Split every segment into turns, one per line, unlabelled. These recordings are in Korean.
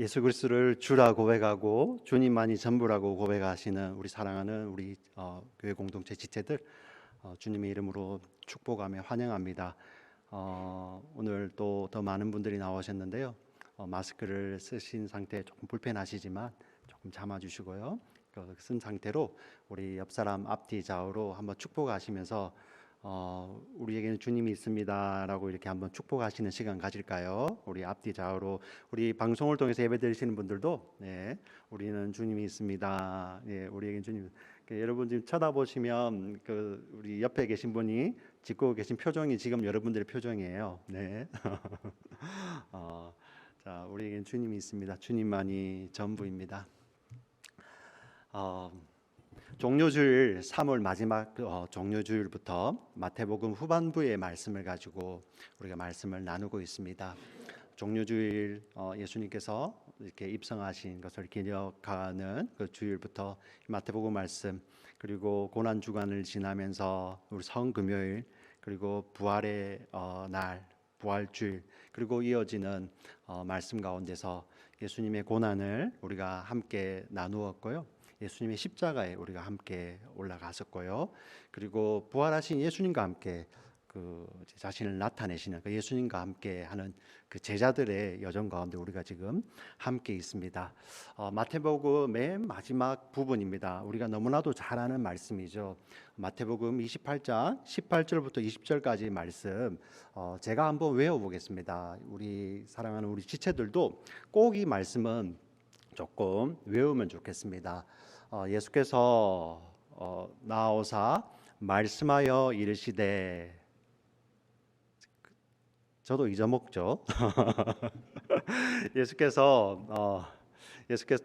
예수 그리스도를 주라 고백하고 주님만이 전부라고 고백하시는 우리 사랑하는 우리 교회 공동체 지체들 주님의 이름으로 축복하며 환영합니다. 오늘 또 더 많은 분들이 나오셨는데요. 마스크를 쓰신 상태 조금 불편하시지만 조금 참아주시고요. 쓴 상태로 우리 옆 사람 앞뒤 좌우로 한번 축복하시면서 우리에게는 주님이 있습니다라고 이렇게 한번 축복하시는 시간 가질까요? 우리 앞뒤 좌우로 우리 방송을 통해서 예배드리시는 분들도 네, 우리는 주님이 있습니다. 예, 우리에게는 주님. 여러분 지금 쳐다보시면 우리 옆에 계신 분이 짓고 계신 표정이 지금 여러분들의 표정이에요. 네. 자, 우리에게는 주님이 있습니다. 주님만이 전부입니다. 종료주일 3월 마지막 종료주일부터 마태복음 후반부의 말씀을 가지고 우리가 말씀을 나누고 있습니다. 종료주일 예수님께서 이렇게 입성하신 것을 기념하는 그 주일부터 마태복음 말씀, 그리고 고난 주간을 지나면서 우리 성금요일, 그리고 부활의 날, 부활주일, 그리고 이어지는 말씀 가운데서 예수님의 고난을 우리가 함께 나누었고요. 예수님의 십자가에 우리가 함께 올라갔었고요. 그리고 부활하신 예수님과 함께 자신을 나타내시는 예수님과 함께 하는 그 제자들의 여정 가운데 우리가 지금 함께 있습니다. 마태복음 맨 마지막 부분입니다. 우리가 너무나도 잘 아는 말씀이죠. 마태복음 28장 18절부터 20절까지 말씀 제가 한번 외워보겠습니다. 우리 사랑하는 우리 지체들도 꼭 이 말씀은 조금 외우면 좋겠습니다. 예수께서 나오사 말씀하여 이르시되, 저도 잊어먹죠. 예수께서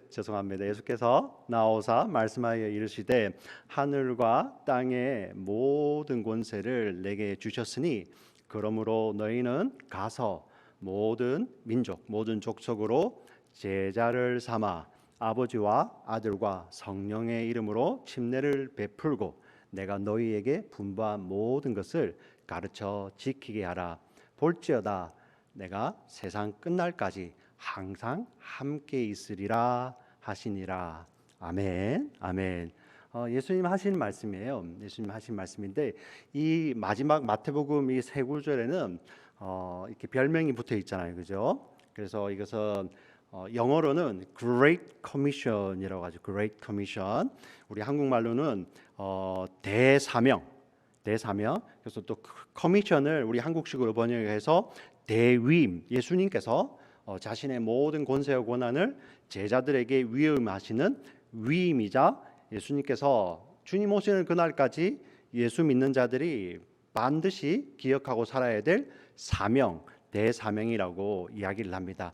죄송합니다. 예수께서 나오사 말씀하여 이르시되 하늘과 땅의 모든 권세를 내게 주셨으니 그러므로 너희는 가서 모든 민족 모든 족속으로 제자를 삼아 아버지와 아들과 성령의 이름으로 침례를 베풀고 내가 너희에게 분부한 모든 것을 가르쳐 지키게 하라. 볼지어다 내가 세상 끝날까지 항상 함께 있으리라 하시니라. 아멘. 아멘. 예수님 하신 말씀이에요. 예수님 하신 말씀인데 이 마지막 마태복음 이 세 구절에는 이렇게 별명이 붙어 있잖아요, 그죠? 그래서 이것은 영어로는 Great Commission이라고 하죠. Great Commission. 우리 한국말로는 대사명. 그래서 또 커미션을 우리 한국식으로 번역해서 대위임. 예수님께서 자신의 모든 권세와 권한을 제자들에게 위임하시는 위임이자 예수님께서 주님 오시는 그날까지 예수 믿는 자들이 반드시 기억하고 살아야 될 사명, 대사명이라고 이야기를 합니다.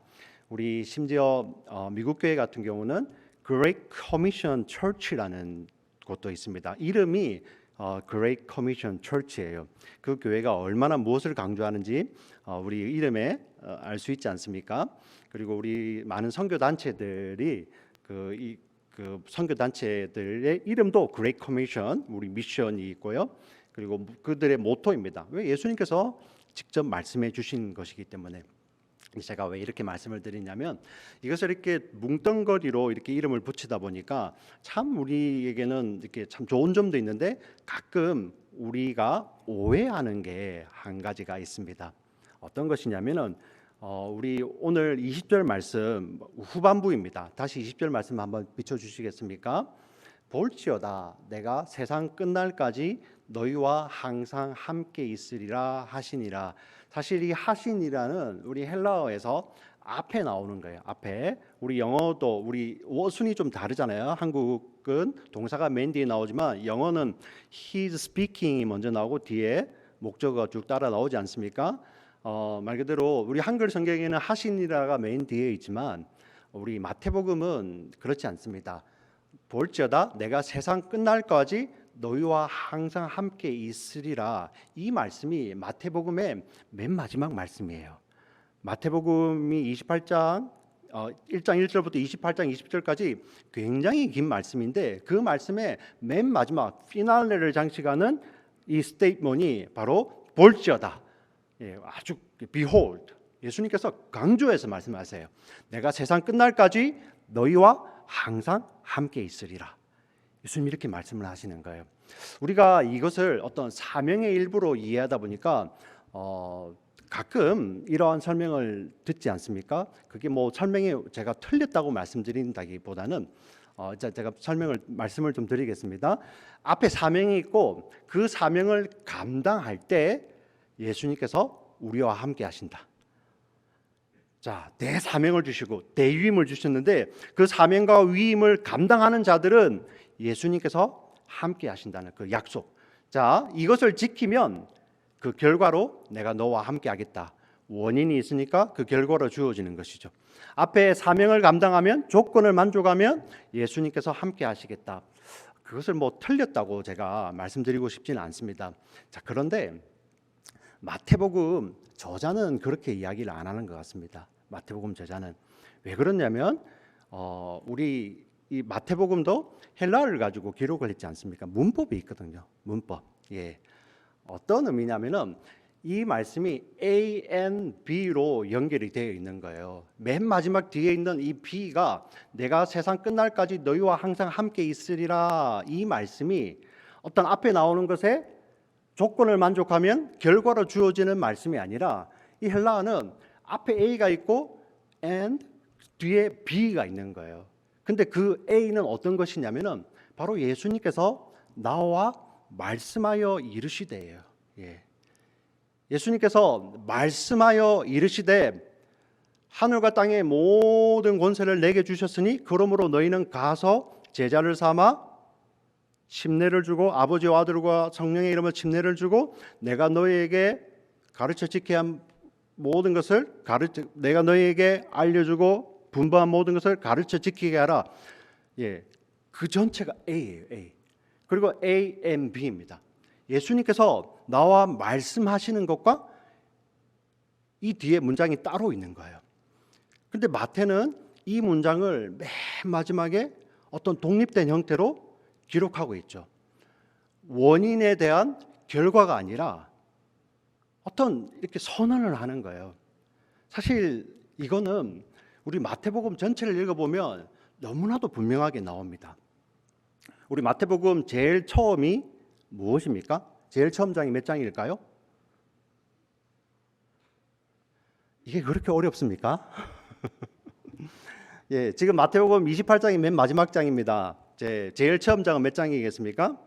우리 심지어 미국 교회 같은 경우는 Great Commission Church라는 곳도 있습니다. 이름이 Great Commission Church예요. 그 교회가 얼마나 무엇을 강조하는지 우리 이름에 알 수 있지 않습니까? 그리고 우리 많은 선교 단체들이 그 선교 단체들의 이름도 Great Commission, 우리 미션이 있고요. 그리고 그들의 모토입니다. 왜? 예수님께서 직접 말씀해 주신 것이기 때문에. 제가 왜 이렇게 말씀을 드리냐면 이것을 이렇게 뭉뚱거리로 이렇게 이름을 붙이다 보니까 참 우리에게는 이렇게 참 좋은 점도 있는데 가끔 우리가 오해하는 게 한 가지가 있습니다. 어떤 것이냐면은 우리 오늘 20절 말씀 후반부입니다. 다시 20절 말씀 한번 비춰주시겠습니까? 볼지어다 내가 세상 끝날까지 너희와 항상 함께 있으리라 하시니라. 사실 이 하시니라는 우리 헬라어에서 앞에 나오는 거예요. 앞에 우리 영어도 우리 어순이 좀 다르잖아요. 한국은 동사가 맨 뒤에 나오지만 영어는 he's speaking이 먼저 나오고 뒤에 목적어가 쭉 따라 나오지 않습니까? 말 그대로 우리 한글 성경에는 하시니라가 맨 뒤에 있지만 우리 마태복음은 그렇지 않습니다. 볼지어다 내가 세상 끝날까지 너희와 항상 함께 있으리라. 이 말씀이 마태복음의 맨 마지막 말씀이에요. 마태복음이 28장 1장 1절부터 28장 20절까지 굉장히 긴 말씀인데 그 말씀의 맨 마지막 피날레를 장식하는 이 스테이트먼이 바로 볼지어다. 아주 behold, 예수님께서 강조해서 말씀하세요. 내가 세상 끝날까지 너희와 항상 함께 있으리라. 예수님 이렇게 말씀을 하시는 거예요. 우리가 이것을 어떤 사명의 일부로 이해하다 보니까 가끔 이러한 설명을 듣지 않습니까? 그게 뭐 설명이 제가 틀렸다고 말씀드린다기보다는 제가 말씀을 좀 드리겠습니다. 앞에 사명이 있고 그 사명을 감당할 때 예수님께서 우리와 함께 하신다. 자, 대사명을 주시고 대위임을 주셨는데 그 사명과 위임을 감당하는 자들은 예수님께서 함께 하신다는 그 약속. 자, 이것을 지키면 그 결과로 내가 너와 함께 하겠다. 원인이 있으니까 그 결과로 주어지는 것이죠. 앞에 사명을 감당하면, 조건을 만족하면 예수님께서 함께 하시겠다. 그것을 뭐 틀렸다고 제가 말씀드리고 싶지는 않습니다. 자, 그런데 마태복음 저자는 그렇게 이야기를 안 하는 것 같습니다. 마태복음 저자는 왜 그러냐면 우리 이 마태복음도 헬라어를 가지고 기록을 했지 않습니까? 문법이 있거든요. 문법. 예. 어떤 의미냐면은 이 말씀이 A and B로 연결이 되어 있는 거예요. 맨 마지막 뒤에 있는 이 B가 내가 세상 끝날까지 너희와 항상 함께 있으리라, 이 말씀이 어떤 앞에 나오는 것에 조건을 만족하면 결과로 주어지는 말씀이 아니라 이 헬라어는 앞에 A가 있고 and 뒤에 B가 있는 거예요. 근데 그 A는 어떤 것이냐면은 바로 예수님께서 나와 말씀하여 이르시되예요. 예. 예수님께서 말씀하여 이르시되 하늘과 땅의 모든 권세를 내게 주셨으니 그러므로 너희는 가서 제자를 삼아 침례를 주고 아버지와 아들과 성령의 이름으로 침례를 주고 내가 너희에게 가르쳐 지켜야 한 모든 것을 내가 너희에게 알려주고 분부한 모든 것을 가르쳐 지키게 하라. 예, 그 전체가 A예요. A. 그리고 A and B입니다. 예수님께서 나와 말씀하시는 것과 이 뒤에 문장이 따로 있는 거예요. 근데 마태는 이 문장을 맨 마지막에 어떤 독립된 형태로 기록하고 있죠. 원인에 대한 결과가 아니라 어떤 이렇게 선언을 하는 거예요. 사실 이거는 우리 마태복음 전체를 읽어보면 너무나도 분명하게 나옵니다. 우리 마태복음 제일 처음이 무엇입니까? 제일 처음 장이 몇 장일까요? 이게 그렇게 어렵습니까? 예, 지금 마태복음 28장이 맨 마지막 장입니다. 제일 처음 장은 몇 장이겠습니까?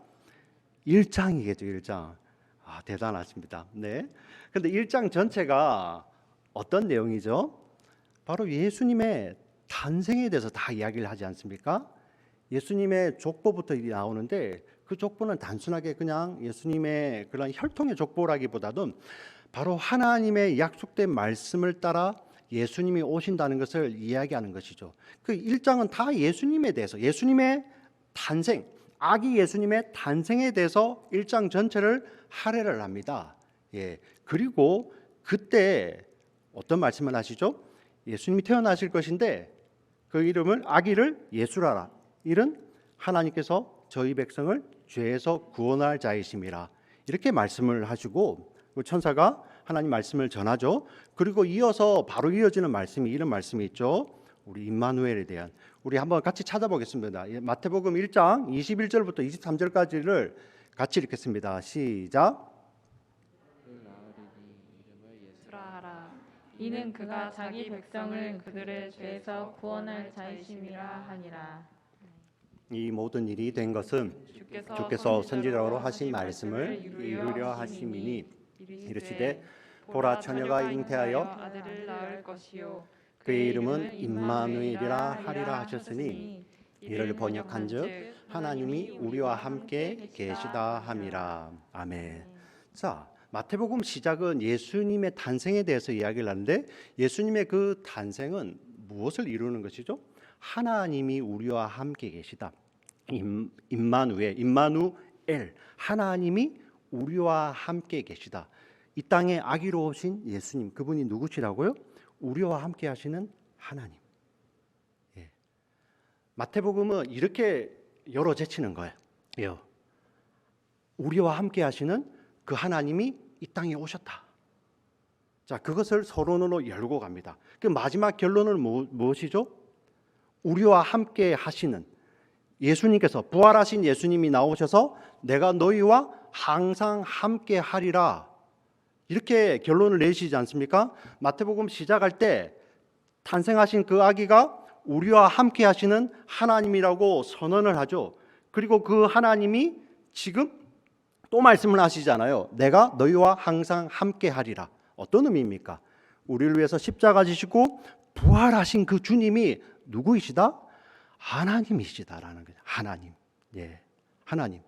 1장이겠죠, 1장. 아, 대단하십니다. 네. 근데 1장 전체가 어떤 내용이죠? 바로 예수님의 탄생에 대해서 다 이야기를 하지 않습니까? 예수님의 족보부터 나오는데 그 족보는 단순하게 그냥 예수님의 그런 혈통의 족보라기보다도 바로 하나님의 약속된 말씀을 따라 예수님이 오신다는 것을 이야기하는 것이죠. 그 1장은 다 예수님에 대해서, 예수님의 탄생, 아기 예수님의 탄생에 대해서 1장 전체를 할애를 합니다. 예. 그리고 그때 어떤 말씀을 하시죠? 예수님이 태어나실 것인데 그 이름을 아기를 예수라라. 이는 하나님께서 저희 백성을 죄에서 구원할 자이심이라. 이렇게 말씀을 하시고 천사가 하나님 말씀을 전하죠. 그리고 이어서 바로 이어지는 말씀이 이런 말씀이 있죠. 우리 임마누엘에 대한, 우리 한번 같이 찾아보겠습니다. 마태복음 1장 21절부터 23절까지를 같이 읽겠습니다. 시작.
이는 그가 자기 백성을 그들의 죄에서 구원할 자이심이라 하니라.
이 모든 일이 된 것은 주께서 선지자로 하신 말씀을 이루려 하심이니 이르시되 보라 처녀가 잉태하여
아들을 낳을 것이요
그의 이름은 임마누엘이라 하리라 하셨으니 이를 번역한즉 하나님이 우리와 함께 계시다 함이라. 아멘. 자, 마태복음 시작은 예수님의 탄생에 대해서 이야기를 하는데 예수님의 그 탄생은 무엇을 이루는 것이죠? 하나님이 우리와 함께 계시다. 임마누엘, 하나님이 우리와 함께 계시다. 이 땅에 아기로 오신 예수님, 그분이 누구시라고요? 우리와 함께 하시는 하나님. 예. 마태복음은 이렇게 열어 제치는 거예요. 우리와 함께 하시는 그 하나님이 이 땅에 오셨다. 자, 그것을 서론으로 열고 갑니다. 그 마지막 결론은 무엇이죠? 우리와 함께 하시는 예수님께서, 부활하신 예수님이 나오셔서 내가 너희와 항상 함께 하리라, 이렇게 결론을 내시지 않습니까? 마태복음 시작할 때 탄생하신 그 아기가 우리와 함께 하시는 하나님이라고 선언을 하죠. 그리고 그 하나님이 지금 또 말씀을 하시잖아요. 내가 너희와 항상 함께 하리라. 어떤 의미입니까? 우리를 위해서 십자가 지시고 부활하신 그 주님이 누구이시다? 하나님이시다라는 거죠. 하나님. 예. 하나님.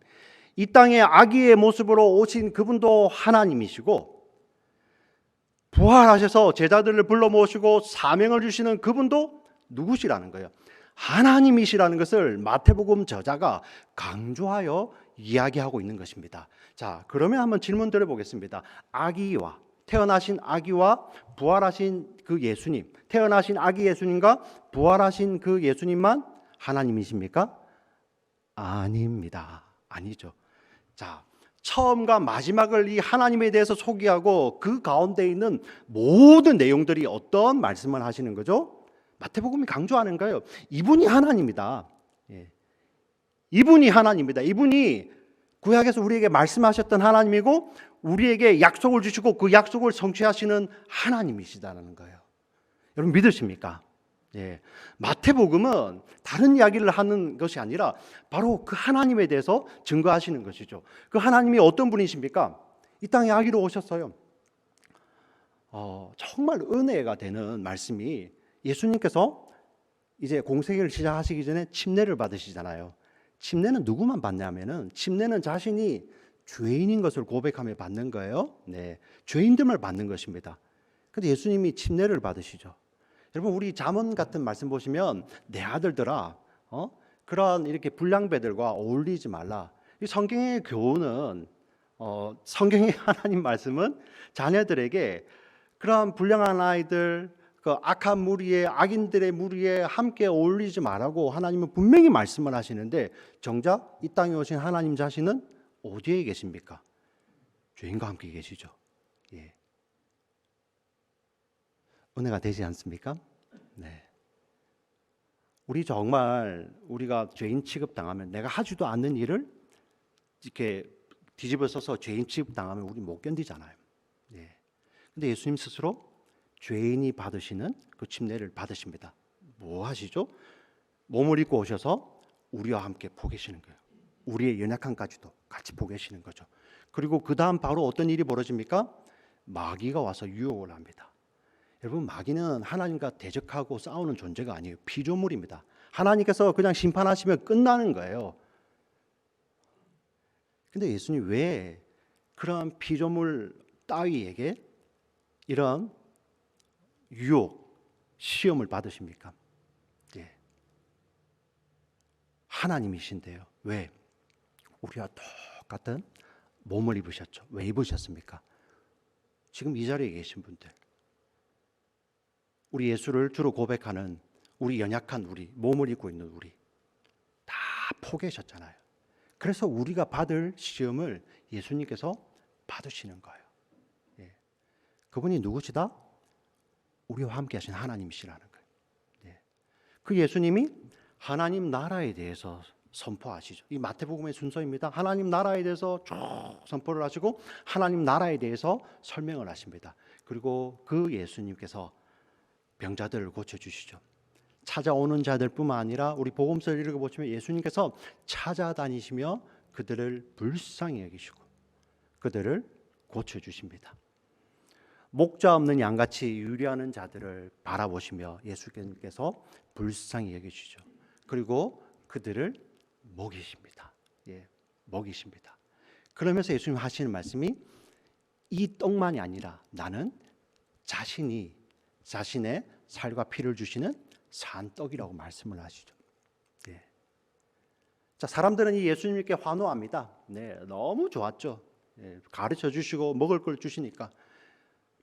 이 땅에 아기의 모습으로 오신 그분도 하나님이시고, 부활하셔서 제자들을 불러 모시고 사명을 주시는 그분도 누구시라는 거예요? 하나님이시라는 것을 마태복음 저자가 강조하여 이야기하고 있는 것입니다. 자, 그러면 한번 질문 드려보겠습니다. 아기와, 태어나신 아기와 부활하신 그 예수님, 태어나신 아기 예수님과 부활하신 그 예수님만 하나님이십니까? 아닙니다. 아니죠. 자, 처음과 마지막을 이 하나님에 대해서 소개하고 그 가운데 있는 모든 내용들이 어떤 말씀을 하시는 거죠? 마태복음이 강조하는 거예요. 이분이 하나님이다. 예. 이분이 하나님이다. 이분이 구약에서 우리에게 말씀하셨던 하나님이고 우리에게 약속을 주시고 그 약속을 성취하시는 하나님이시다는 거예요. 여러분 믿으십니까? 예. 마태복음은 다른 이야기를 하는 것이 아니라 바로 그 하나님에 대해서 증거하시는 것이죠. 그 하나님이 어떤 분이십니까? 이 땅에 아기로 오셨어요. 정말 은혜가 되는 말씀이, 예수님께서 이제 공생애를 시작하시기 전에 침례를 받으시잖아요. 침례는 누구만 받냐면은, 침례는 자신이 죄인인 것을 고백하며 받는 거예요. 네, 죄인됨을 받는 것입니다. 근데 예수님이 침례를 받으시죠. 여러분, 우리 잠언 같은 말씀 보시면 내 아들들아, 그러한 이렇게 불량배들과 어울리지 말라. 이 성경의 교훈은, 성경의 하나님 말씀은 자녀들에게 그러한 불량한 아이들, 그 악한 무리에, 악인들의 무리에 함께 어울리지 말라고 하나님은 분명히 말씀을 하시는데, 정작 이 땅에 오신 하나님 자신은 어디에 계십니까? 죄인과 함께 계시죠. 예. 은혜가 되지 않습니까? 네. 우리 정말 우리가 죄인 취급당하면, 내가 하지도 않는 일을 이렇게 뒤집어 써서 죄인 취급당하면 우리 못 견디잖아요. 예. 근데 예수님 스스로 죄인이 받으시는 그 침례를 받으십니다. 뭐 하시죠? 몸을 입고 오셔서 우리와 함께 보계시는 거예요. 우리의 연약함까지도 같이 보계시는 거죠. 그리고 그 다음 바로 어떤 일이 벌어집니까? 마귀가 와서 유혹을 합니다. 여러분, 마귀는 하나님과 대적하고 싸우는 존재가 아니에요. 피조물입니다. 하나님께서 그냥 심판하시면 끝나는 거예요. 근데 예수님 왜 그런 피조물 따위에게 이런 유혹, 시험을 받으십니까? 예. 하나님이신데요. 왜? 우리와 똑같은 몸을 입으셨죠. 왜 입으셨습니까? 지금 이 자리에 계신 분들, 우리 예수를 주로 고백하는 우리 연약한 우리, 몸을 입고 있는 우리 다 포기하셨잖아요. 그래서 우리가 받을 시험을 예수님께서 받으시는 거예요. 예. 그분이 누구시다? 우리와 함께 하신 하나님이시라는 거예요. 예. 그 예수님이 하나님 나라에 대해서 선포하시죠. 이 마태복음의 순서입니다. 하나님 나라에 대해서 쭉 선포를 하시고 하나님 나라에 대해서 설명을 하십니다. 그리고 그 예수님께서 병자들을 고쳐주시죠. 찾아오는 자들뿐만 아니라 우리 복음서를 읽어보시면 예수님께서 찾아다니시며 그들을 불쌍히 여기시고 그들을 고쳐주십니다. 목자 없는 양같이 유리하는 자들을 바라보시며 예수님께서 불쌍히 여기시죠. 그리고 그들을 먹이십니다. 예, 먹이십니다. 그러면서 예수님 하시는 말씀이, 이 떡만이 아니라 나는 자신의 살과 피를 주시는 산떡이라고 말씀을 하시죠. 예. 자, 사람들은 이 예수님께 환호합니다. 네, 너무 좋았죠. 예, 가르쳐 주시고 먹을 걸 주시니까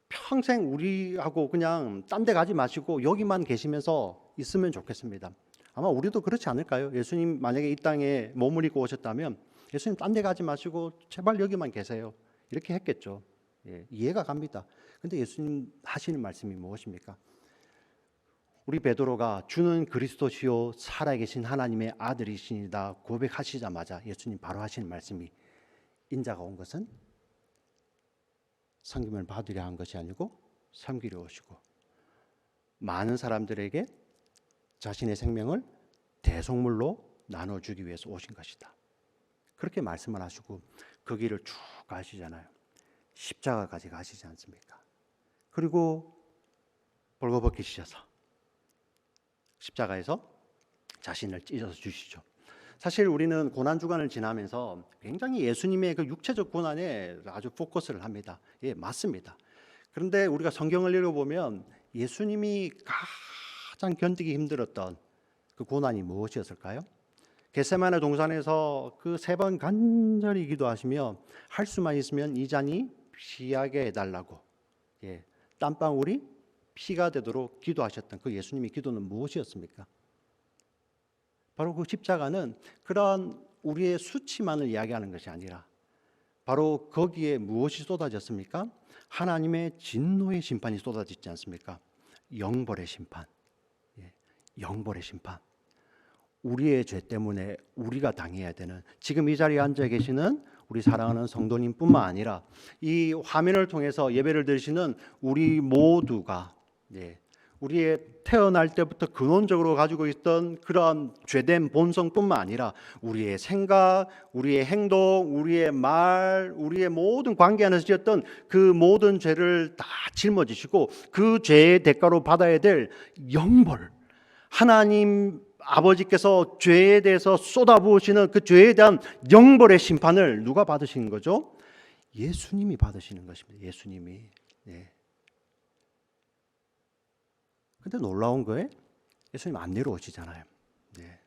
평생 우리하고 그냥 딴 데 가지 마시고 여기만 계시면서 있으면 좋겠습니다. 아마 우리도 그렇지 않을까요? 예수님 만약에 이 땅에 몸을 입고 오셨다면 예수님 딴 데 가지 마시고 제발 여기만 계세요. 이렇게 했겠죠. 예, 이해가 갑니다. 근데 예수님 하시는 말씀이 무엇입니까? 우리 베드로가 주는 그리스도시요 살아계신 하나님의 아들이시니다 고백하시자마자 예수님 바로 하시는 말씀이 인자가 온 것은 섬김을 받으려 한 것이 아니고 섬기려 오시고 많은 사람들에게 자신의 생명을 대속물로 나눠주기 위해서 오신 것이다. 그렇게 말씀을 하시고 그 길을 쭉 가시잖아요. 십자가까지 가시지 않습니까? 그리고 벌거벗기셔서 십자가에서 자신을 찢어서 주시죠. 사실 우리는 고난주간을 지나면서 굉장히 예수님의 그 육체적 고난에 아주 포커스를 합니다. 예, 맞습니다. 그런데 우리가 성경을 읽어보면 예수님이 가장 견디기 힘들었던 그 고난이 무엇이었을까요? 겟세마네 동산에서 그 3번 간절히 기도하시며 할 수만 있으면 이 잔이 피하게 해달라고, 예, 땀방울이 피가 되도록 기도하셨던 그 예수님의 기도는 무엇이었습니까? 바로 그 십자가는 그런 우리의 수치만을 이야기하는 것이 아니라 바로 거기에 무엇이 쏟아졌습니까? 하나님의 진노의 심판이 쏟아지지 않습니까? 영벌의 심판, 예, 영벌의 심판. 우리의 죄 때문에 우리가 당해야 되는, 지금 이 자리에 앉아 계시는 우리 사랑하는 성도님뿐만 아니라 이 화면을 통해서 예배를 드리시는 우리 모두가, 예, 우리의 태어날 때부터 근원적으로 가지고 있던 그러한 죄된 본성뿐만 아니라 우리의 생각, 우리의 행동, 우리의 말, 우리의 모든 관계 안에서 지었던 그 모든 죄를 다 짊어지시고 그 죄의 대가로 받아야 될 영벌, 하나님 아버지께서 죄에 대해서 쏟아부으시는 그 죄에 대한 영벌의 심판을 누가 받으시는 거죠? 예수님이 받으시는 것입니다. 예수님이. 네. 근데 놀라운 거에 예수님 안 내려오시잖아요. 네.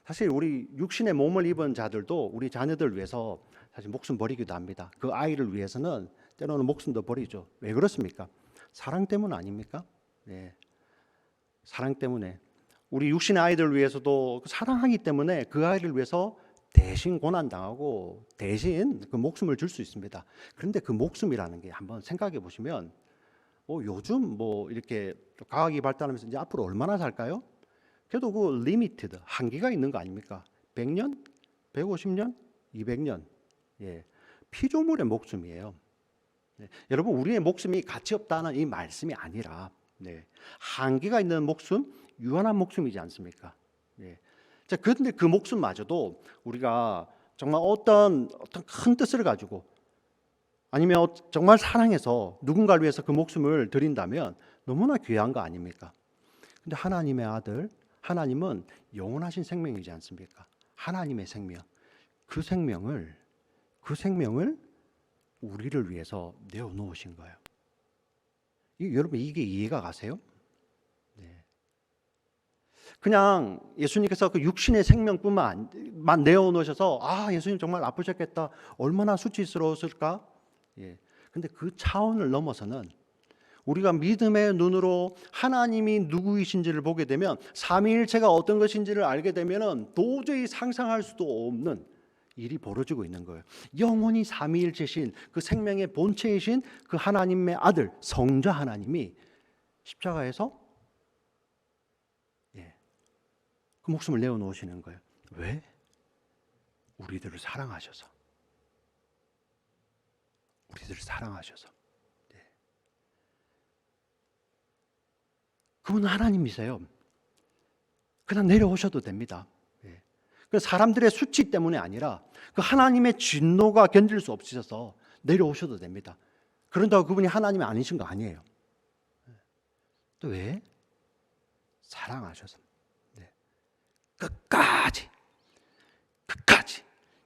사실 우리 육신의 몸을 입은 자들도 우리 자녀들 위해서 사실 목숨 버리기도 합니다. 그 아이를 위해서는 때로는 목숨도 버리죠. 왜 그렇습니까? 사랑 때문 아닙니까? 네. 사랑 때문에. 우리 육신의 아이들 위해서도 사랑하기 때문에 그 아이를 위해서 대신 고난당하고 대신 그 목숨을 줄 수 있습니다. 그런데 그 목숨이라는 게 한번 생각해 보시면 요즘 뭐 이렇게 과학이 발달하면서 이제 앞으로 얼마나 살까요? 그래도 그 리미티드, 한계가 있는 거 아닙니까? 100년, 150년, 200년. 예. 피조물의 목숨이에요. 네. 여러분, 우리의 목숨이 가치 없다는 이 말씀이 아니라, 네, 한계가 있는 목숨, 유한한 목숨이지 않습니까? 네. 자, 그런데 그 목숨마저도 우리가 정말 어떤 큰 뜻을 가지고 아니면 정말 사랑해서 누군가를 위해서 그 목숨을 드린다면 너무나 귀한 거 아닙니까? 근데 하나님의 아들, 하나님은 영원하신 생명이지 않습니까? 하나님의 생명, 그 생명을 우리를 위해서 내어놓으신 거예요. 여러분, 이게 이해가 가세요? 네. 그냥 예수님께서 그 육신의 생명뿐만 내어놓으셔서 예수님 정말 아프셨겠다, 얼마나 수치스러웠을까? 예. 근데 그 차원을 넘어서는 우리가 믿음의 눈으로 하나님이 누구이신지를 보게 되면, 삼위일체가 어떤 것인지를 알게 되면은 도저히 상상할 수도 없는 일이 벌어지고 있는 거예요. 영원히 삼위일체신 그 생명의 본체이신 그 하나님의 아들 성자 하나님이 십자가에서 그 목숨을 내어놓으시는 거예요. 왜? 우리들을 사랑하셔서. 우리들을 사랑하셔서. 네. 그분은 하나님이세요. 그냥 내려오셔도 됩니다. 네. 그 사람들의 수치 때문에 아니라 그 하나님의 진노가 견딜 수 없으셔서 내려오셔도 됩니다. 그런다고 그분이 하나님이 아니신 거 아니에요. 또 왜? 사랑하셔서. 네. 끝까지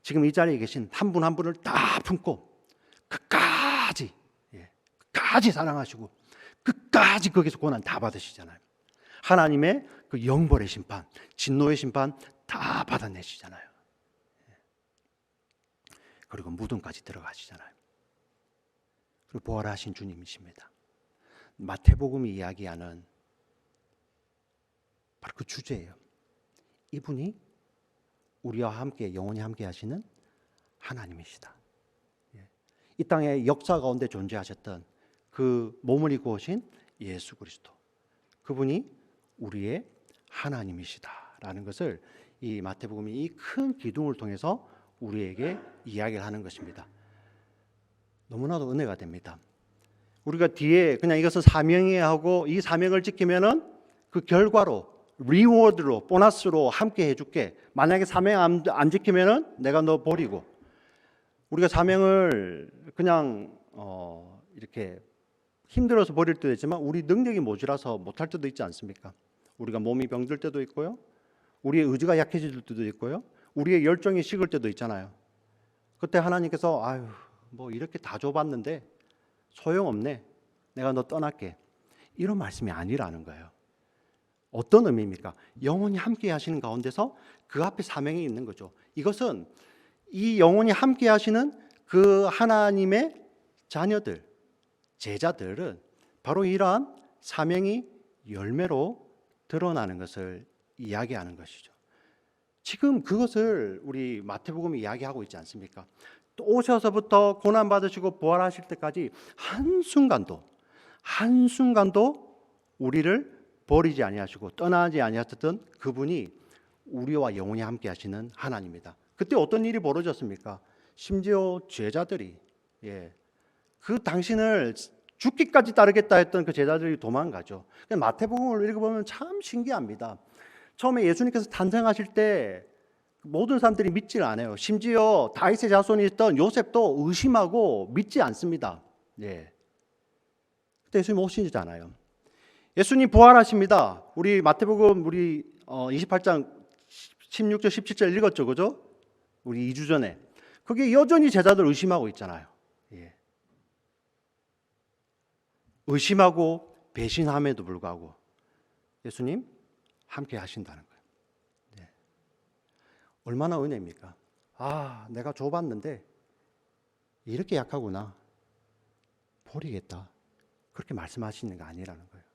지금 이 자리에 계신 한 분 한 분을 다 품고 끝까지 사랑하시고 끝까지 거기서 고난 다 받으시잖아요. 하나님의 그 영벌의 심판, 진노의 심판 다 받아내시잖아요. 그리고 무덤까지 들어가시잖아요. 그리고 부활하신 주님이십니다. 마태복음이 이야기하는 바로 그 주제예요. 이분이 우리와 함께 영원히 함께 하시는 하나님이시다. 이 땅의 역사 가운데 존재하셨던 그 몸을 입고 오신 예수 그리스도, 그분이 우리의 하나님이시다라는 것을 이 마태복음이 이 큰 기둥을 통해서 우리에게 이야기를 하는 것입니다. 너무나도 은혜가 됩니다. 우리가 뒤에 그냥 이것은 사명이야 하고 이 사명을 지키면은 그 결과로 리워드로 보너스로 함께 해줄게. 만약에 사명 안 지키면은 내가 너 버리고. 우리가 사명을 그냥 이렇게 힘들어서 버릴 때도 있지만 우리 능력이 모자라서 못할 때도 있지 않습니까? 우리가 몸이 병들 때도 있고요, 우리의 의지가 약해질 때도 있고요, 우리의 열정이 식을 때도 있잖아요. 그때 하나님께서 아유 뭐 이렇게 다 줘봤는데 소용없네, 내가 너 떠날게, 이런 말씀이 아니라는 거예요. 어떤 의미입니까? 영원히 함께 하시는 가운데서 그 앞에 사명이 있는 거죠. 이것은 이 영원히 함께 하시는 그 하나님의 자녀들, 제자들은 바로 이러한 사명이 열매로 드러나는 것을 이야기하는 것이죠. 지금 그것을 우리 마태복음이 이야기하고 있지 않습니까? 또 오셔서부터 고난받으시고 부활하실 때까지 한순간도 우리를 버리지 아니하시고 떠나지 아니하셨던 그분이 우리와 영원히 함께 하시는 하나님이다. 그때 어떤 일이 벌어졌습니까? 심지어 제자들이 그 당신을 죽기까지 따르겠다 했던 그 제자들이 도망가죠. 마태복음을 읽어보면 참 신기합니다. 처음에 예수님께서 탄생하실 때 모든 사람들이 믿질 않아요. 심지어 다윗의 자손이 있던 요셉도 의심하고 믿지 않습니다. 그때 예수님 오시잖아요. 예수님 부활하십니다. 우리 마태복음 28장 16절 17절 읽었죠, 그죠? 우리 2주 전에. 그게 여전히 제자들 의심하고 있잖아요. 의심하고 배신함에도 불구하고 예수님 함께 하신다는 거예요. 얼마나 은혜입니까? 아, 내가 줘봤는데 이렇게 약하구나, 버리겠다, 그렇게 말씀하시는 게 아니라는 거예요.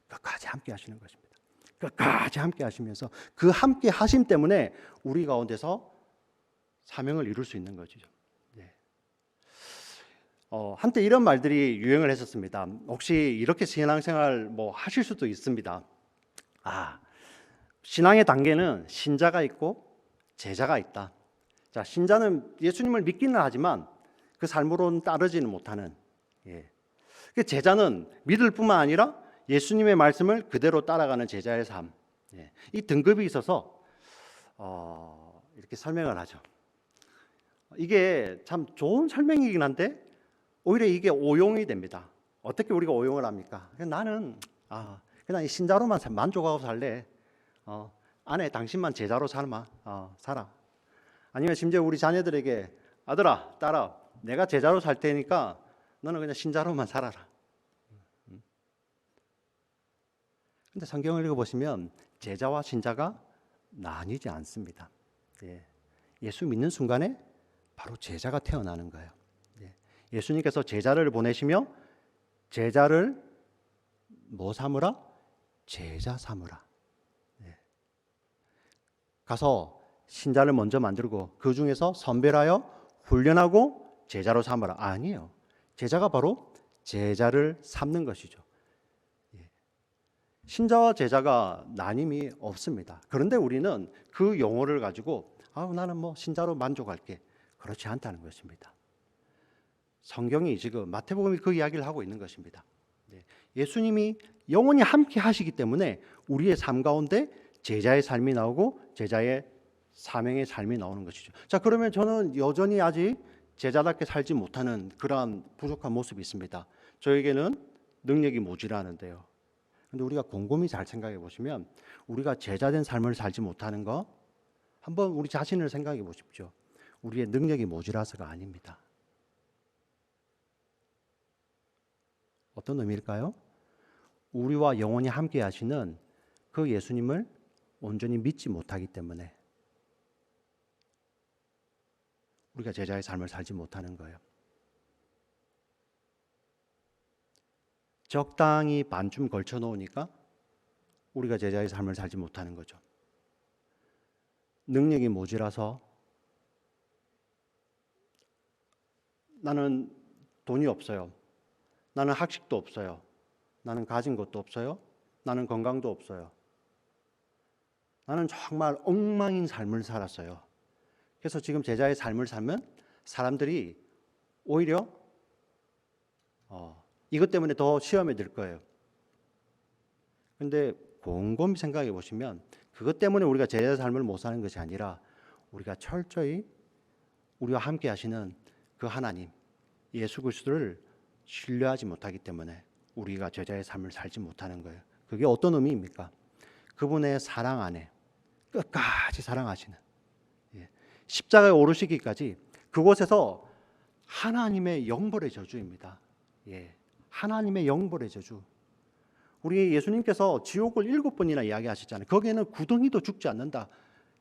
끝까지 함께 하시는 것입니다. 끝까지 함께 하시면서 그 함께 하심 때문에 우리 가운데서 사명을 이룰 수 있는 거죠. 한때 이런 말들이 유행을 했었습니다. 혹시 이렇게 신앙생활 뭐 하실 수도 있습니다. 신앙의 단계는 신자가 있고 제자가 있다. 자, 신자는 예수님을 믿기는 하지만 그 삶으로는 따르지는 못하는. 제자는 믿을 뿐만 아니라 예수님의 말씀을 그대로 따라가는 제자의 삶. 이 등급이 있어서 이렇게 설명을 하죠. 이게 참 좋은 설명이긴 한데 오히려 이게 오용이 됩니다. 어떻게 우리가 오용을 합니까? 나는 그냥 이 신자로만 만족하고 살래. 아내 당신만 제자로 살아. 아니면 심지어 우리 자녀들에게 아들아, 딸아, 내가 제자로 살 테니까 너는 그냥 신자로만 살아라. 근데 성경을 읽어보시면 제자와 신자가 나뉘지 않습니다. 예수 믿는 순간에 바로 제자가 태어나는 거예요. 예수님께서 제자를 보내시며 제자를 뭐 삼으라? 제자 삼으라. 가서 신자를 먼저 만들고 그 중에서 선별하여 훈련하고 제자로 삼으라. 아니에요. 제자가 바로 제자를 삼는 것이죠. 신자와 제자가 나님이 없습니다. 그런데 우리는 그 용어를 가지고 나는 뭐 신자로 만족할게, 그렇지 않다는 것입니다. 성경이 지금 마태복음이 그 이야기를 하고 있는 것입니다. 예수님이 영원히 함께 하시기 때문에 우리의 삶 가운데 제자의 삶이 나오고 제자의 사명의 삶이 나오는 것이죠. 자, 그러면 저는 여전히 아직 제자답게 살지 못하는 그러한 부족한 모습이 있습니다. 저에게는 능력이 모자라는데요. 그런데 우리가 곰곰이 잘 생각해 보시면 우리가 제자된 삶을 살지 못하는 거, 한번 우리 자신을 생각해 보십시오. 우리의 능력이 모자라서가 아닙니다. 어떤 의미일까요? 우리와 영원히 함께 하시는 그 예수님을 온전히 믿지 못하기 때문에 우리가 제자의 삶을 살지 못하는 거예요. 적당히 반쯤 걸쳐 놓으니까 우리가 제자의 삶을 살지 못하는 거죠. 능력이 모자라서 나는 돈이 없어요. 나는 학식도 없어요. 나는 가진 것도 없어요. 나는 건강도 없어요. 나는 정말 엉망인 삶을 살았어요. 그래서 지금 제자의 삶을 살면 사람들이 오히려 이것 때문에 더 시험에 들 거예요. 근데 곰곰이 생각해 보시면 그것 때문에 우리가 제자의 삶을 못 사는 것이 아니라 우리가 철저히 우리와 함께 하시는 그 하나님 예수 그리스도를 신뢰하지 못하기 때문에 우리가 제자의 삶을 살지 못하는 거예요. 그게 어떤 의미입니까? 그분의 사랑 안에 끝까지 사랑하시는, 십자가에 오르시기까지 그곳에서 하나님의 영벌의 저주입니다. 하나님의 영벌의 저주. 우리 예수님께서 지옥을 7번이나 이야기하셨잖아요. 거기에는 구덩이도 죽지 않는다.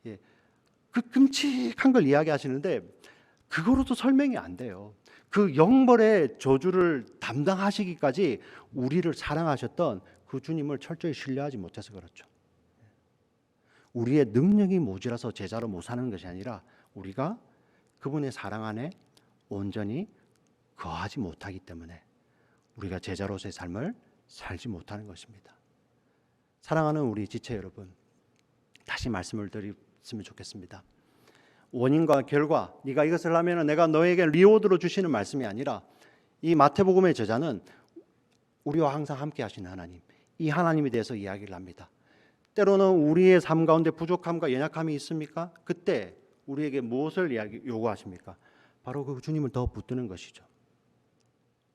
그 끔찍한 걸 이야기하시는데 그거로도 설명이 안 돼요. 그 영벌의 저주를 담당하시기까지 우리를 사랑하셨던 그 주님을 철저히 신뢰하지 못해서 그렇죠. 우리의 능력이 모자라서 제자로 못 사는 것이 아니라 우리가 그분의 사랑 안에 온전히 거하지 못하기 때문에 우리가 제자로서의 삶을 살지 못하는 것입니다. 사랑하는 우리 지체 여러분, 다시 말씀을 드렸으면 좋겠습니다. 원인과 결과, 네가 이것을 하면 내가 너에게 리워드로 주시는 말씀이 아니라 이 마태복음의 저자는 우리와 항상 함께 하시는 하나님, 이 하나님에 대해서 이야기를 합니다. 때로는 우리의 삶 가운데 부족함과 연약함이 있습니까? 그때 우리에게 무엇을 요구하십니까? 바로 그 주님을 더 붙드는 것이죠.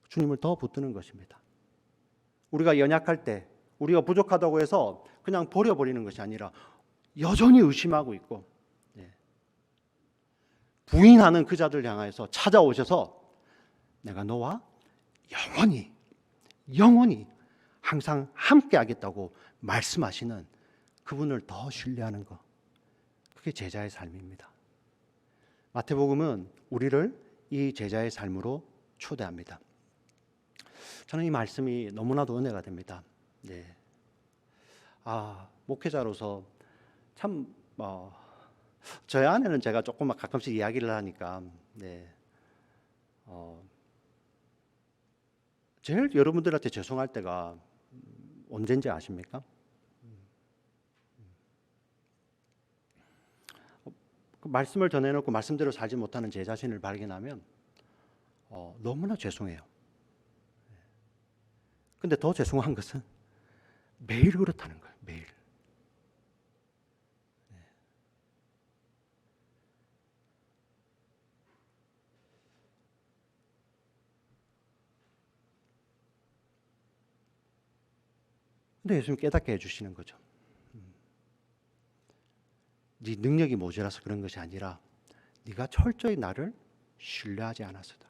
주님을 더 붙드는 것입니다. 우리가 연약할 때, 우리가 부족하다고 해서 그냥 버려버리는 것이 아니라 여전히 의심하고 있고 부인하는 그 자들 향하여서 찾아오셔서 내가 너와 영원히 항상 함께 하겠다고 말씀하시는 그분을 더 신뢰하는 것, 그게 제자의 삶입니다. 마태복음은 우리를 이 제자의 삶으로 초대합니다. 저는 이 말씀이 너무나도 은혜가 됩니다. 목회자로서 참 저희 아내는 제가 조금 가끔씩 이야기를 하니까 제일 여러분들한테 죄송할 때가 언제인지 아십니까? 그 말씀을 전해놓고 말씀대로 살지 못하는 제 자신을 발견하면 너무나 죄송해요. 근데 더 죄송한 것은 매일 그렇다는 거예요. 매일. 근데 예수님 깨닫게 해주시는 거죠. 네 능력이 모자라서 그런 것이 아니라 네가 철저히 나를 신뢰하지 않아서다.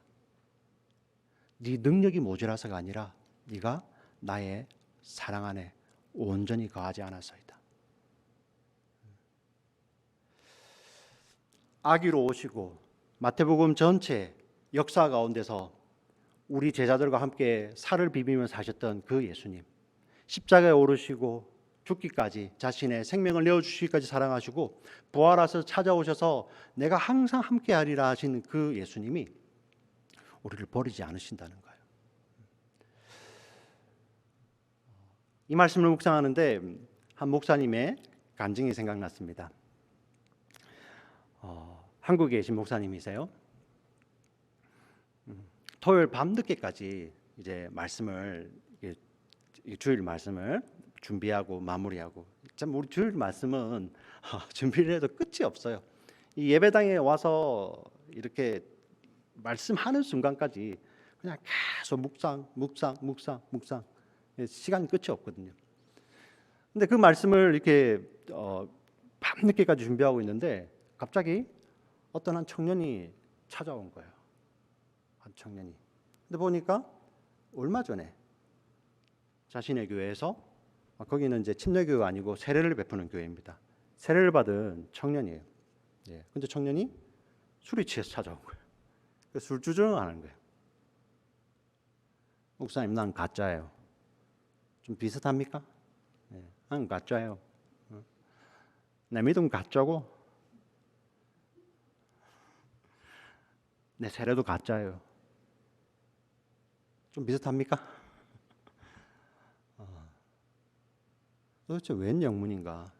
네 능력이 모자라서가 아니라 네가 나의 사랑 안에 온전히 거하지 않아서이다. 아기로 오시고 마태복음 전체 역사 가운데서 우리 제자들과 함께 살을 비비며 사셨던 그 예수님, 십자가에 오르시고 죽기까지 자신의 생명을 내어주시기까지 사랑하시고 부활하셔서 찾아오셔서 내가 항상 함께하리라 하신 그 예수님이 우리를 버리지 않으신다는 거예요. 이 말씀을 묵상하는데 한 목사님의 간증이 생각났습니다. 한국에 계신 목사님이세요. 토요일 밤늦게까지 이제 말씀을 주일 말씀을 준비하고 마무리하고, 참 우리 주일 말씀은 준비를 해도 끝이 없어요. 이 예배당에 와서 이렇게 말씀하는 순간까지 그냥 계속 묵상 시간 끝이 없거든요. 근데 그 말씀을 이렇게 밤늦게까지 준비하고 있는데 갑자기 어떤 한 청년이 찾아온 거예요. 한 청년이. 근데 보니까 얼마 전에 자신의 교회에서, 거기는 이제 침례교회가 아니고 세례를 베푸는 교회입니다. 세례를 받은 청년이에요. 근데 청년이 술이 취해서 찾아온 거예요. 술주정을 하는 거예요. 목사님, 난 가짜예요. 좀 비슷합니까? 난 가짜예요. 내 믿음 가짜고 내 세례도 가짜예요. 좀 비슷합니까? 도대체 웬 영문인가?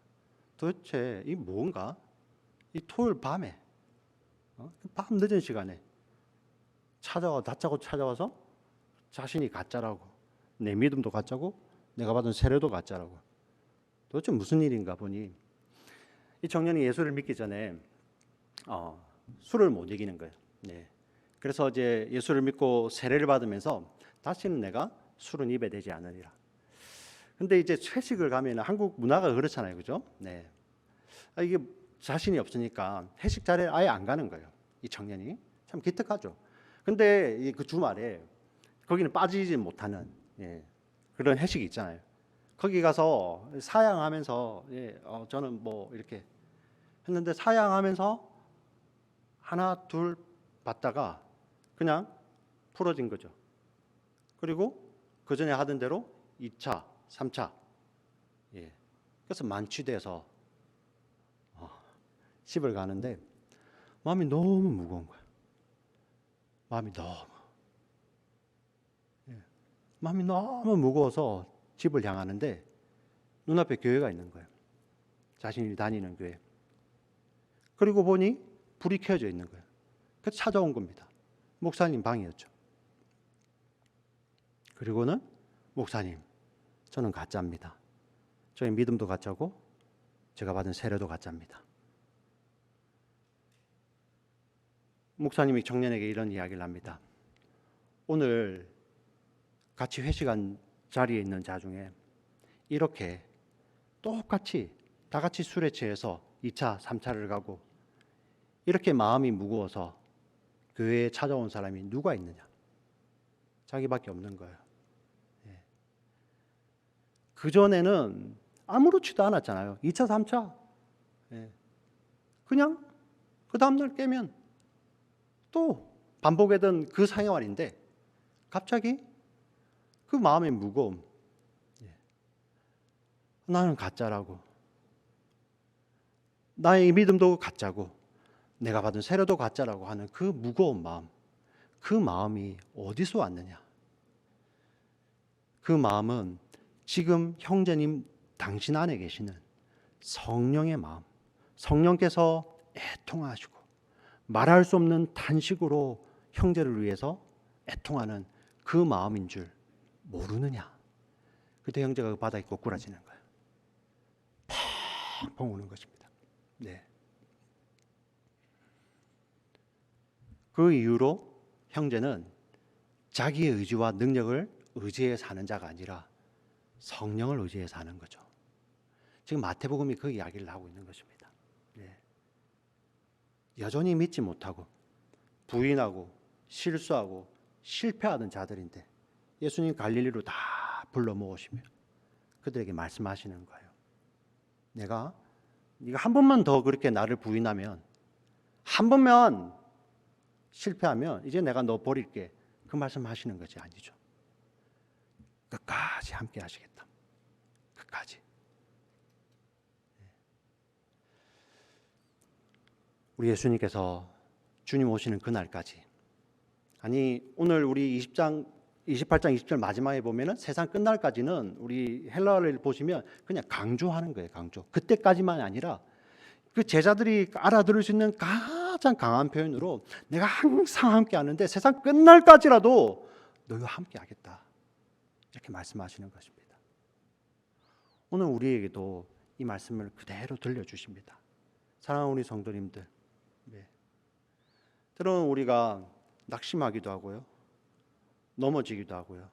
도대체 이 뭔가? 이 토요일 밤에 밤 늦은 시간에 다짜고 찾아와서 자신이 가짜라고, 내 믿음도 가짜고 내가 받은 세례도 가짜라고. 도대체 무슨 일인가 보니 이 청년이 예수를 믿기 전에 술을 못 이기는 거예요. 네. 그래서 이제 예수를 믿고 세례를 받으면서 다시는 내가 술은 입에 대지 않으리라. 근데 이제 회식을 가면 한국 문화가 그렇잖아요, 그죠? 네. 이게 자신이 없으니까 회식 자리에 아예 안 가는 거예요. 이 청년이 참 기특하죠. 근데 그 주말에 거기는 빠지지 못하는 그런 회식이 있잖아요. 거기 가서 사양하면서 저는 뭐 이렇게 했는데 사양하면서 하나 둘 받다가 그냥 풀어진 거죠. 그리고 그 전에 하던 대로 2차, 3차. 그래서 만취돼서 집을 가는데 마음이 너무 무거운 거야. 마음이 너무 무거워서 집을 향하는데 눈앞에 교회가 있는 거예요. 자신이 다니는 교회. 그리고 보니 불이 켜져 있는 거예요. 그래서 찾아온 겁니다. 목사님 방이었죠. 그리고는 목사님, 저는 가짜입니다. 저의 믿음도 가짜고 제가 받은 세례도 가짜입니다. 목사님이 청년에게 이런 이야기를 합니다. 오늘 같이 회식한 자리에 있는 자 중에 이렇게 똑같이 다 같이 술에 취해서 2차, 3차를 가고 이렇게 마음이 무거워서 교회에 찾아온 사람이 누가 있느냐? 자기밖에 없는 거예요. 그전에는 아무렇지도 않았잖아요. 2차, 3차. 그냥 그 다음날 깨면 또 반복하던 그 생활인데 갑자기 그 마음의 무거움. 나는 가짜라고. 나의 믿음도 가짜고 내가 받은 세례도 가짜라고 하는 그 무거운 마음. 그 마음이 어디서 왔느냐? 그 마음은 지금 형제님 당신 안에 계시는 성령의 마음, 성령께서 애통하시고 말할 수 없는 탄식으로 형제를 위해서 애통하는 그 마음인 줄 모르느냐? 그때 형제가 그 바닥에 고꾸라지는 거예요. 펑펑 우는 것입니다. 네. 그 이후로 형제는 자기의 의지와 능력을 의지해 사는 자가 아니라 성령을 의지해 사는 거죠. 지금 마태복음이 그 이야기를 하고 있는 것입니다. 네. 여전히 믿지 못하고 부인하고 실수하고 실패하던 자들인데 예수님 갈릴리로 다 불러 모으시며 그들에게 말씀하시는 거예요. 네가 한 번만 더 그렇게 나를 부인하면, 한 번만 실패하면 이제 내가 너 버릴게. 그 말씀하시는 것이 아니죠. 끝까지 함께 하시겠다. 끝까지. 우리 예수님께서 주님 오시는 그날까지, 아니 오늘 우리 28장 20절 마지막에 보면은 세상 끝날까지는 우리 헬라어를 보시면 그냥 강조하는 거예요. 강조. 그때까지만 아니라 그 제자들이 알아들을 수 있는 가장 강한 표현으로 내가 항상 함께 하는데 세상 끝날까지라도 너희와 함께 하겠다. 이렇게 말씀하시는 것입니다. 오늘 우리에게도 이 말씀을 그대로 들려주십니다. 사랑하는 우리 성도님들, 때로는 우리가 낙심하기도 하고요, 넘어지기도 하고요,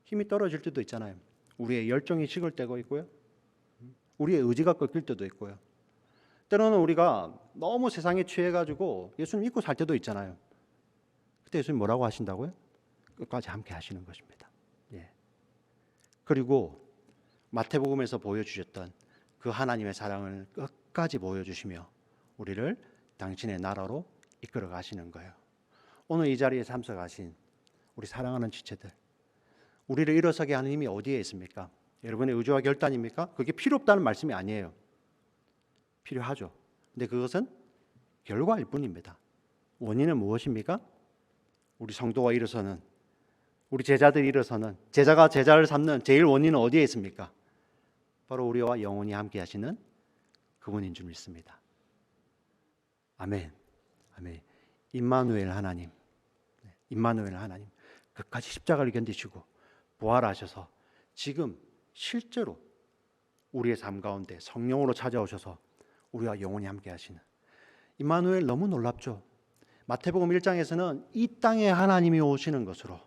힘이 떨어질 때도 있잖아요. 우리의 열정이 식을 때가 있고요, 우리의 의지가 꺾일 때도 있고요. 때로는 우리가 너무 세상에 취해가지고 예수님 믿고 살 때도 있잖아요. 그때 예수님 뭐라고 하신다고요? 끝까지 함께 하시는 것입니다. 그리고 마태복음에서 보여주셨던 그 하나님의 사랑을 끝까지 보여주시며 우리를 당신의 나라로 이끌어 가시는 거예요. 오늘 이 자리에 참석하신 우리 사랑하는 지체들, 우리를 일어서게 하는 힘이 어디에 있습니까? 여러분의 의지와 결단입니까? 그게 필요 없다는 말씀이 아니에요. 필요하죠. 근데 그것은 결과일 뿐입니다. 원인은 무엇입니까? 우리 성도가 일어서는 우리 제자들이 일어서는, 제자가 제자를 삼는 제일 원인은 어디에 있습니까? 바로 우리와 영원히 함께 하시는 그분인 줄 믿습니다. 아멘. 아멘. 임마누엘 하나님, 임마누엘 하나님, 끝까지 십자가를 견디시고 부활하셔서 지금 실제로 우리의 삶 가운데 성령으로 찾아오셔서 우리와 영원히 함께 하시는 임마누엘, 너무 놀랍죠? 마태복음 1장에서는 이 땅에 하나님이 오시는 것으로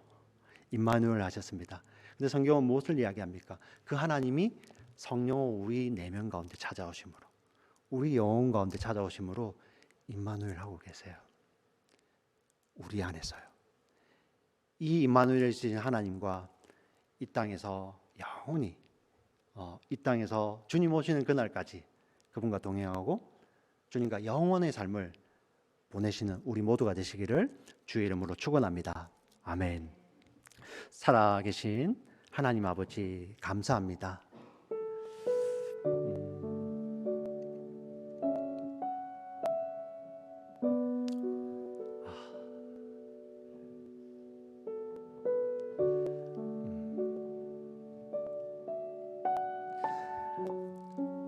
임마누엘 하셨습니다. 근데 성경은 무엇을 이야기합니까? 그 하나님이 성령으로 우리 내면 가운데 찾아오심으로, 우리 영혼 가운데 찾아오심으로 임마누엘 하고 계세요. 우리 안에서요. 이 임마누엘이신 하나님과 이 땅에서 영원히 이 땅에서 주님 오시는 그날까지 그분과 동행하고 주님과 영원의 삶을 보내시는 우리 모두가 되시기를 주의 이름으로 축원합니다. 아멘. 살아계신 하나님 아버지, 감사합니다.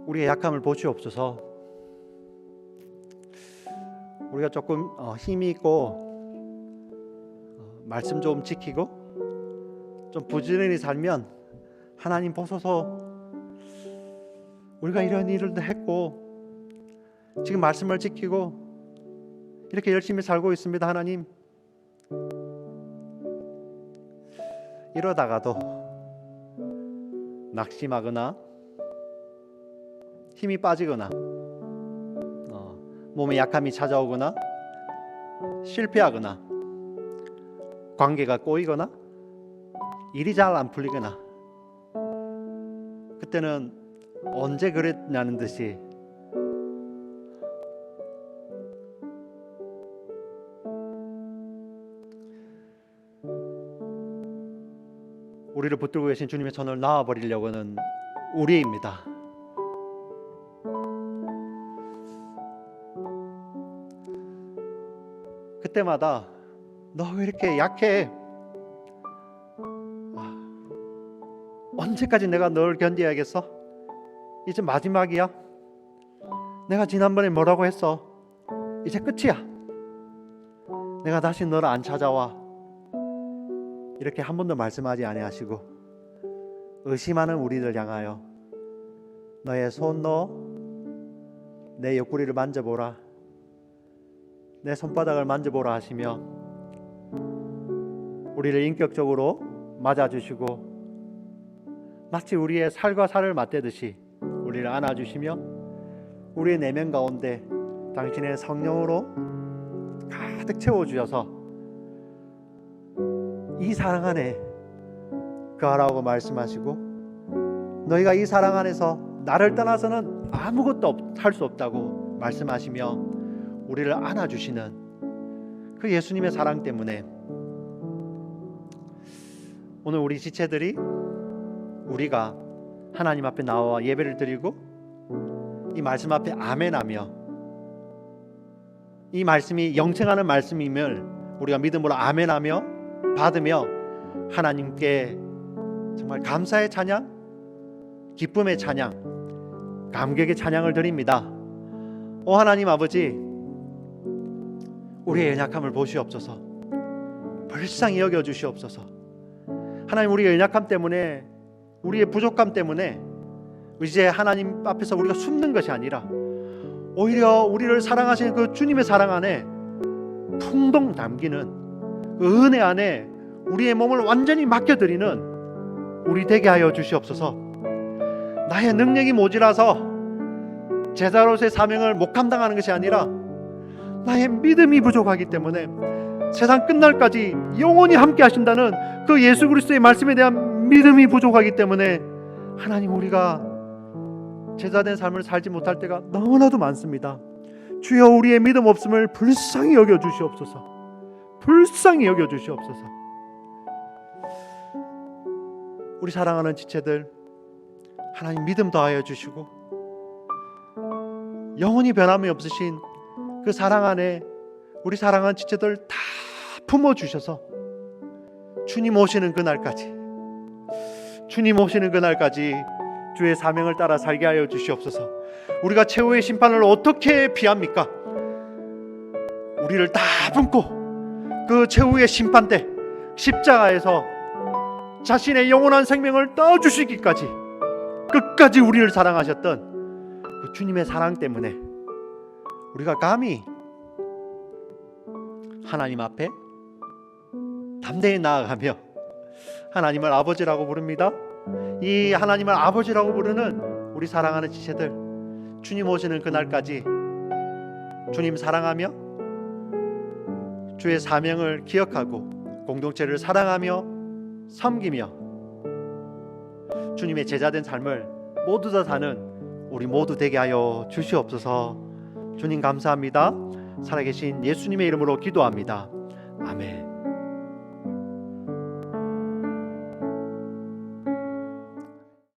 우리의 약함을 보시옵소서. 우리가 조금 힘이 있고 말씀 좀 지키고 좀 부지런히 살면 하나님 보소서, 우리가 이런 일을 했고 지금 말씀을 지키고 이렇게 열심히 살고 있습니다. 하나님, 이러다가도 낙심하거나 힘이 빠지거나 몸에 약함이 찾아오거나 실패하거나 관계가 꼬이거나 일이 잘 안 풀리거나, 그때는 언제 그랬냐는 듯이 우리를 붙들고 계신 주님의 손을 놔버리려고는 우리입니다. 그때마다 너 왜 이렇게 약해? 언제까지 내가 널 견뎌야겠어? 이제 마지막이야. 내가 지난번에 뭐라고 했어? 이제 끝이야. 내가 다시 너를 안 찾아와. 이렇게 한 번도 말씀하지 아니하시고 의심하는 우리를 향하여 너의 손 넣어 내 옆구리를 만져보라, 내 손바닥을 만져보라 하시며 우리를 인격적으로 맞아주시고 마치 우리의 살과 살을 맞대듯이 우리를 안아주시며 우리의 내면 가운데 당신의 성령으로 가득 채워주셔서 이 사랑 안에 거하라고 말씀하시고 너희가 이 사랑 안에서 나를 떠나서는 아무것도 할 수 없다고 말씀하시며 우리를 안아주시는 그 예수님의 사랑 때문에 오늘 우리 지체들이, 우리가 하나님 앞에 나와 예배를 드리고 이 말씀 앞에 아멘하며 이 말씀이 영생하는 말씀임을 우리가 믿음으로 아멘하며 받으며 하나님께 정말 감사의 찬양, 기쁨의 찬양, 감격의 찬양을 드립니다. 오 하나님 아버지, 우리의 연약함을 보시옵소서. 불쌍히 여겨주시옵소서. 하나님, 우리의 연약함 때문에, 우리의 부족함 때문에 이제 하나님 앞에서 우리가 숨는 것이 아니라 오히려 우리를 사랑하시는 그 주님의 사랑 안에 풍덩 담기는 그 은혜 안에 우리의 몸을 완전히 맡겨드리는 우리 되게 하여 주시옵소서. 나의 능력이 모자라서 제자로서의 사명을 못 감당하는 것이 아니라 나의 믿음이 부족하기 때문에 세상 끝날까지 영원히 함께 하신다는 그 예수 그리스도의 말씀에 대한 믿음이 부족하기 때문에 하나님, 우리가 제자된 삶을 살지 못할 때가 너무나도 많습니다. 주여, 우리의 믿음 없음을 불쌍히 여겨 주시옵소서. 불쌍히 여겨 주시옵소서. 우리 사랑하는 지체들, 하나님 믿음 더하여 주시고 영원히 변함이 없으신 그 사랑 안에 우리 사랑하는 지체들 다 품어주셔서 주님 오시는 그날까지, 주님 오시는 그날까지 주의 사명을 따라 살게 하여 주시옵소서. 우리가 최후의 심판을 어떻게 피합니까? 우리를 다 품고 그 최후의 심판 때 십자가에서 자신의 영원한 생명을 떠주시기까지 끝까지 우리를 사랑하셨던 그 주님의 사랑 때문에 우리가 감히 하나님 앞에 담대히 나아가며 하나님을 아버지라고 부릅니다. 이 하나님을 아버지라고 부르는 우리 사랑하는 지체들, 주님 오시는 그날까지 주님 사랑하며 주의 사명을 기억하고 공동체를 사랑하며 섬기며 주님의 제자된 삶을 모두 다 사는 우리 모두 되게 하여 주시옵소서. 주님 감사합니다. 살아계신 예수님의 이름으로 기도합니다. 아멘.